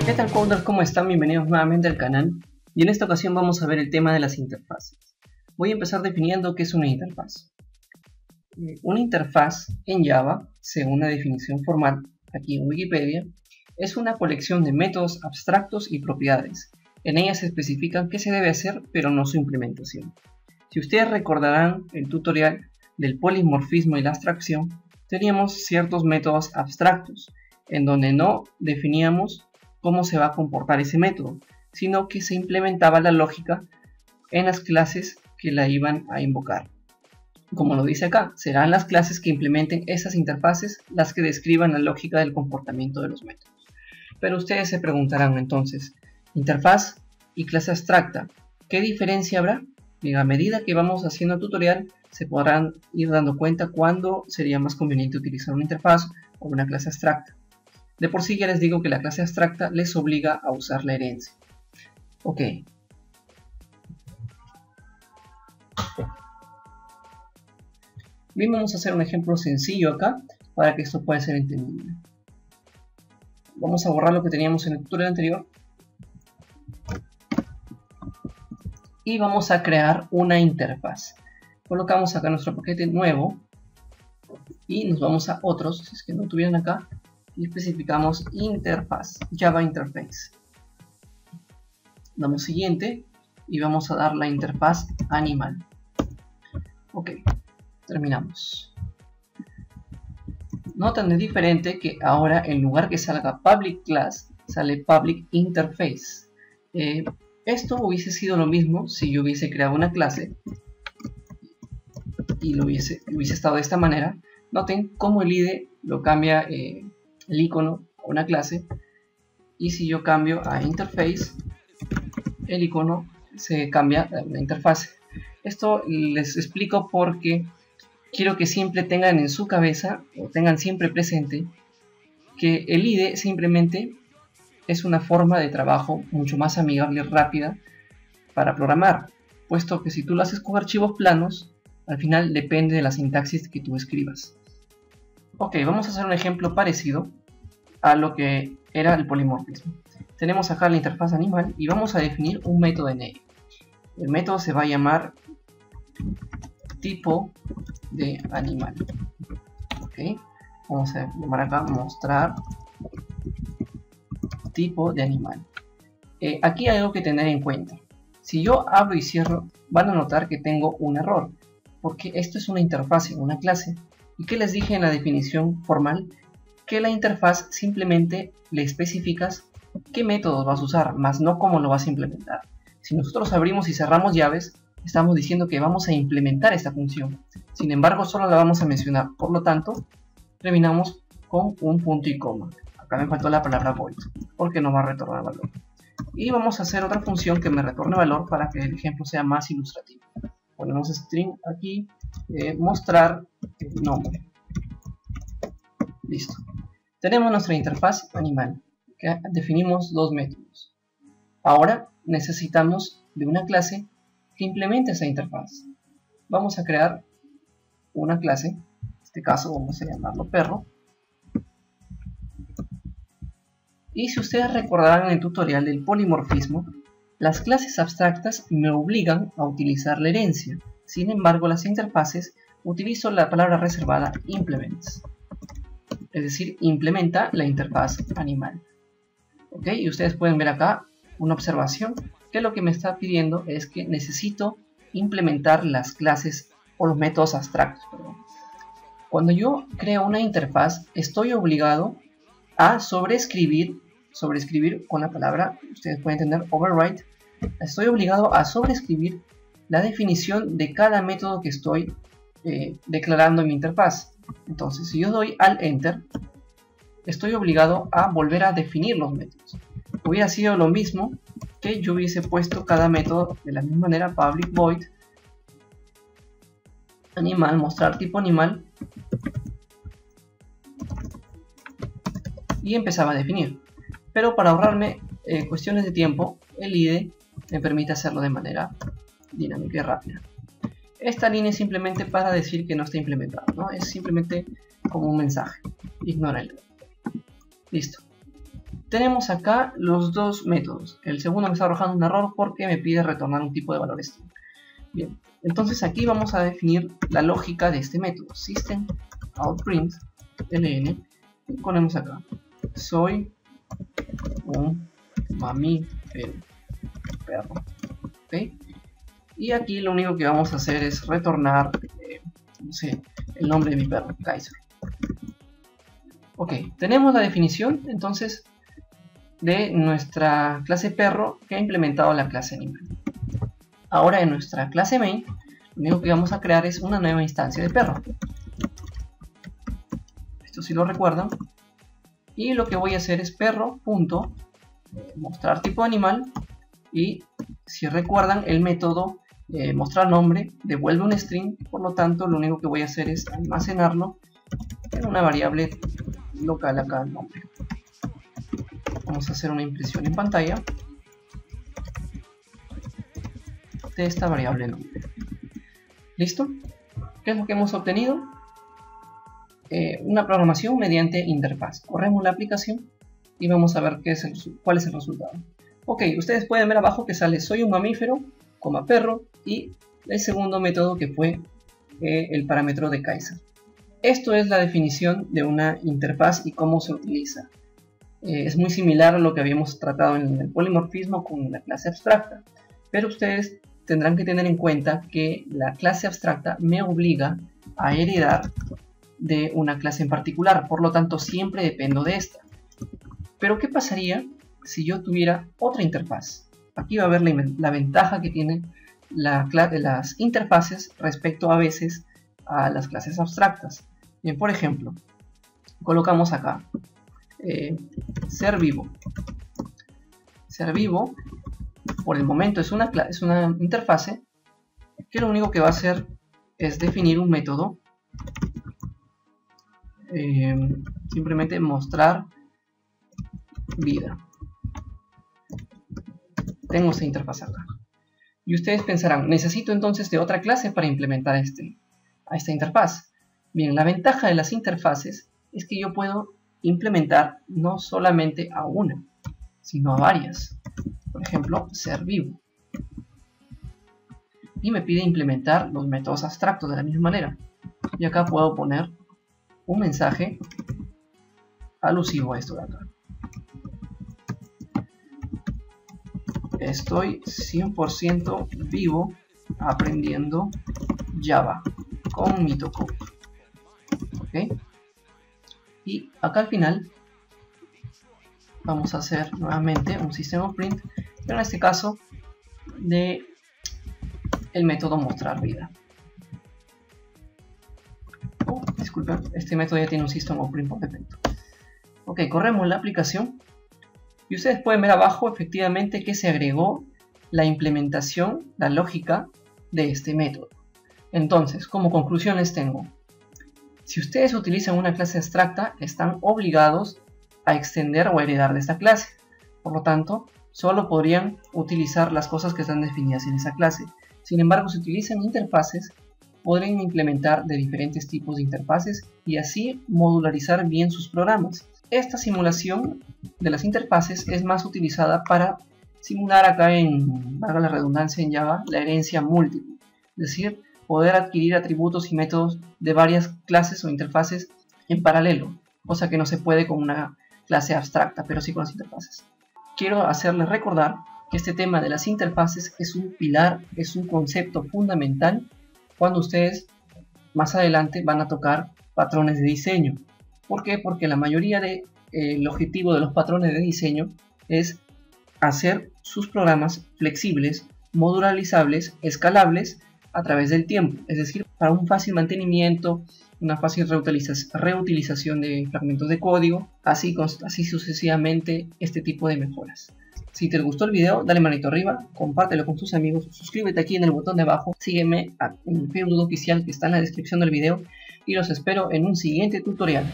¿Qué tal, coders? ¿Cómo están? Bienvenidos nuevamente al canal. Y en esta ocasión vamos a ver el tema de las interfaces. Voy a empezar definiendo qué es una interfaz. Una interfaz en Java, según la definición formal aquí en Wikipedia, es una colección de métodos abstractos y propiedades. En ellas se especifican qué se debe hacer, pero no su implementación. Si ustedes recordarán el tutorial del polimorfismo y la abstracción, teníamos ciertos métodos abstractos, en donde no definíamos cómo se va a comportar ese método, sino que se implementaba la lógica en las clases que la iban a invocar. Como lo dice acá, serán las clases que implementen esas interfaces las que describan la lógica del comportamiento de los métodos. Pero ustedes se preguntarán entonces, interfaz y clase abstracta, ¿qué diferencia habrá? Y a medida que vamos haciendo el tutorial, se podrán ir dando cuenta cuándo sería más conveniente utilizar una interfaz o una clase abstracta. De por sí ya les digo que la clase abstracta les obliga a usar la herencia. Ok. Bien, vamos a hacer un ejemplo sencillo acá para que esto pueda ser entendible. Vamos a borrar lo que teníamos en el tutorial anterior. Y vamos a crear una interfaz. Colocamos acá nuestro paquete nuevo. Y nos vamos a otros, si es que no tuvieran acá. Y especificamos interfaz, Java Interface. Damos siguiente y vamos a dar la interfaz animal. Ok, terminamos. Notan de diferente que ahora en lugar que salga public class, sale public interface. Esto hubiese sido lo mismo si yo hubiese creado una clase y lo hubiese estado de esta manera. Noten cómo el IDE lo cambia el icono a una clase, y si yo cambio a interface, el icono se cambia a una interfaz. Esto les explico porque quiero que siempre tengan en su cabeza o tengan siempre presente que el IDE simplemente es una forma de trabajo mucho más amigable y rápida para programar, puesto que si tú lo haces con archivos planos, al final depende de la sintaxis que tú escribas. Ok, vamos a hacer un ejemplo parecido a lo que era el polimorfismo. Tenemos acá la interfaz animal y vamos a definir un método en ello. El método se va a llamar tipo de animal. Ok, vamos a llamar acá mostrar tipo de animal. Aquí hay algo que tener en cuenta. Si yo abro y cierro, van a notar que tengo un error, porque esto es una interfaz en una clase. ¿Y qué les dije en la definición formal? Que la interfaz simplemente le especificas qué métodos vas a usar, más no cómo lo vas a implementar. Si nosotros abrimos y cerramos llaves, estamos diciendo que vamos a implementar esta función. Sin embargo, solo la vamos a mencionar. Por lo tanto, terminamos con un punto y coma. Acá me faltó la palabra void, porque no va a retornar valor. Y vamos a hacer otra función que me retorne valor para que el ejemplo sea más ilustrativo. Ponemos string aquí, mostrar el nombre. Listo. Tenemos nuestra interfaz animal, que definimos dos métodos. Ahora necesitamos de una clase que implemente esa interfaz. Vamos a crear una clase, en este caso vamos a llamarlo perro. Y si ustedes recordarán en el tutorial del polimorfismo, las clases abstractas me obligan a utilizar la herencia. Sin embargo, las interfaces utilizo la palabra reservada implements. Es decir, implementa la interfaz animal. Ok, y ustedes pueden ver acá una observación que lo que me está pidiendo es que necesito implementar las clases o los métodos abstractos. Cuando yo creo una interfaz, estoy obligado a sobreescribir con la palabra, ustedes pueden entender, override. Estoy obligado a sobreescribir la definición de cada método que estoy declarando en mi interfaz. Entonces, si yo doy al enter, estoy obligado a volver a definir los métodos. Hubiera sido lo mismo que yo hubiese puesto cada método de la misma manera, public void animal, mostrar tipo animal, y empezaba a definir. Pero para ahorrarme cuestiones de tiempo, el IDE me permite hacerlo de manera dinámica y rápida. Esta línea es simplemente para decir que no está implementado, ¿no? Es simplemente como un mensaje. Ignóralo. Listo. tenemos acá los dos métodos. El segundo me está arrojando un error porque me pide retornar un tipo de valor string. Bien, entonces aquí vamos a definir la lógica de este método. System.out.print ln, y ponemos acá: soy un mamífero perro. ¿Okay? Y aquí lo único que vamos a hacer es retornar, no sé, el nombre de mi perro, Kaiser. Ok, tenemos la definición entonces de nuestra clase perro que ha implementado la clase animal. Ahora en nuestra clase main, lo único que vamos a crear es una nueva instancia de perro. Esto sí lo recuerdan. Y lo que voy a hacer es perro.mostrar tipo animal. Y si recuerdan, el método mostrar nombre devuelve un string. Por lo tanto, lo único que voy a hacer es almacenarlo en una variable local acá al nombre. Vamos a hacer una impresión en pantalla de esta variable nombre. ¿Listo? ¿Qué es lo que hemos obtenido? Una programación mediante interfaz. Corremos la aplicación y vamos a ver cuál es el resultado. Ok, ustedes pueden ver abajo que sale soy un mamífero, perro, y el segundo método que fue el parámetro de Kaiser. Esto es la definición de una interfaz y cómo se utiliza. Es muy similar a lo que habíamos tratado en el polimorfismo con la clase abstracta, pero ustedes tendrán que tener en cuenta que la clase abstracta me obliga a heredar de una clase en particular, por lo tanto siempre dependo de esta. Pero ¿qué pasaría si yo tuviera otra interfaz? Aquí va a ver la ventaja que tiene las interfaces respecto a veces a las clases abstractas. Bien, por ejemplo, colocamos acá ser vivo. Ser vivo, por el momento es una interfase que lo único que va a hacer es definir un método, simplemente mostrar vida. Tengo esta interfaz acá. Y ustedes pensarán, necesito entonces de otra clase para implementar a esta interfaz. Bien, la ventaja de las interfaces es que yo puedo implementar no solamente a una, sino a varias. Por ejemplo, ser vivo. Y me pide implementar los métodos abstractos de la misma manera. Y acá puedo poner un mensaje alusivo a esto de acá. Estoy 100% vivo aprendiendo Java con mitocopy. ¿Ok? Y acá al final vamos a hacer nuevamente un system.out.print, pero en este caso de el método mostrar vida. Disculpen, este método ya tiene un system.out.print por defecto. Ok, corremos la aplicación y ustedes pueden ver abajo efectivamente que se agregó la implementación, la lógica de este método. Entonces, como conclusiones tengo: si ustedes utilizan una clase abstracta, están obligados a extender o heredar de esta clase. Por lo tanto, solo podrían utilizar las cosas que están definidas en esa clase. Sin embargo, si utilizan interfaces, podrían implementar de diferentes tipos de interfaces y así modularizar bien sus programas. Esta simulación de las interfaces es más utilizada para simular acá valga la redundancia, en Java, la herencia múltiple. Es decir, poder adquirir atributos y métodos de varias clases o interfaces en paralelo, cosa que no se puede con una clase abstracta, pero sí con las interfaces. Quiero hacerles recordar que este tema de las interfaces es un pilar, es un concepto fundamental cuando ustedes más adelante van a tocar patrones de diseño. ¿Por qué? Porque la mayoría el objetivo de los patrones de diseño es hacer sus programas flexibles, modularizables, escalables a través del tiempo, es decir, para un fácil mantenimiento, una fácil reutilización de fragmentos de código, así sucesivamente este tipo de mejoras. Si te gustó el video, dale manito arriba, compártelo con tus amigos, suscríbete aquí en el botón de abajo, sígueme en el Facebook oficial que está en la descripción del video y los espero en un siguiente tutorial.